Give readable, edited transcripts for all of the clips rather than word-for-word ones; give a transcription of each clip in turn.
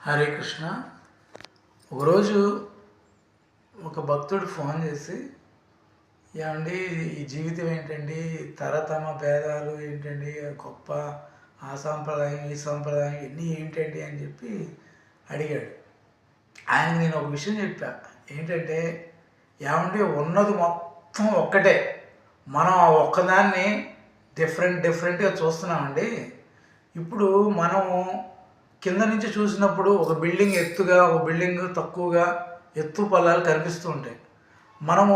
హరే కృష్ణ. ఒకరోజు ఒక భక్తుడు ఫోన్ చేసి, ఏమండి ఈ జీవితం ఏంటండి, తరతమ భేదాలు ఏంటండి, గొప్ప ఆ సాంప్రదాయం ఈ సాంప్రదాయం ఇవన్నీ ఏంటండి అని చెప్పి అడిగాడు. ఆయనకి నేను ఒక విషయం చెప్పా, ఏంటంటే ఏమండి ఉన్నది మొత్తం ఒక్కటే, మనం ఆ ఒక్కదాన్ని డిఫరెంట్గా చూస్తున్నామండి. ఇప్పుడు మనము కింద నుంచి చూసినప్పుడు ఒక బిల్డింగ్ ఎత్తుగా, ఒక బిల్డింగ్ తక్కువగా, ఎత్తు పల్లాలు కనిపిస్తూ ఉంటాయి. మనము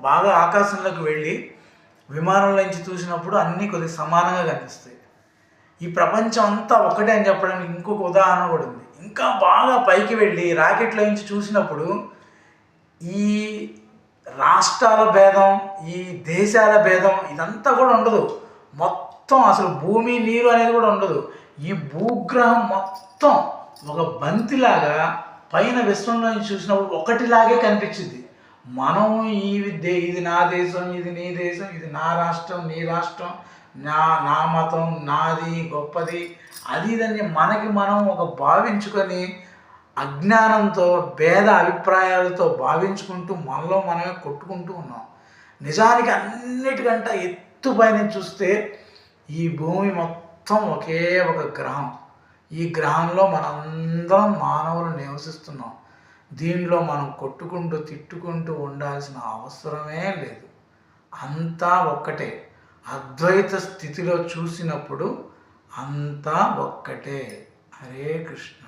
బాగా ఆకాశంలోకి వెళ్ళి విమానంలో నుంచి చూసినప్పుడు అన్నీ కొద్దిగా సమానంగా కనిపిస్తాయి. ఈ ప్రపంచం అంతా ఒకటే అని చెప్పడానికి ఇంకొక ఉదాహరణ కూడా ఉంది. ఇంకా బాగా పైకి వెళ్ళి రాకెట్లో నుంచి చూసినప్పుడు ఈ రాష్ట్రాల భేదం, ఈ దేశాల భేదం ఇదంతా కూడా ఉండదు. మొత్తం అసలు భూమి నీరు అనేది కూడా ఉండదు. ఈ భూగ్రహం మొత్తం ఒక బంతిలాగా పైన విశ్వంలో నుంచి చూసినప్పుడు ఒకటిలాగే కనిపించింది. మనం ఇది నా దేశం, ఇది నీ దేశం, ఇది నా రాష్ట్రం, నీ రాష్ట్రం, నా మతం, నాది గొప్పది, అది ఇదని మనకి మనం ఒక భావించుకొని అజ్ఞానంతో భేద అభిప్రాయాలతో భావించుకుంటూ మనలో మనమే కొట్టుకుంటూ ఉన్నాం. నిజానికి అన్నిటికంటే ఎత్తుపైన చూస్తే ఈ భూమి మొత్తం ఒకే ఒక గ్రహం. ఈ గ్రహంలో మనందరం మానవులు నివసిస్తున్నాం. దీనిలో మనం కొట్టుకుంటూ తిట్టుకుంటూ ఉండాల్సిన అవసరమే లేదు. అంతా ఒక్కటే. అద్వైత స్థితిలో చూసినప్పుడు అంతా ఒక్కటే. హరే కృష్ణ.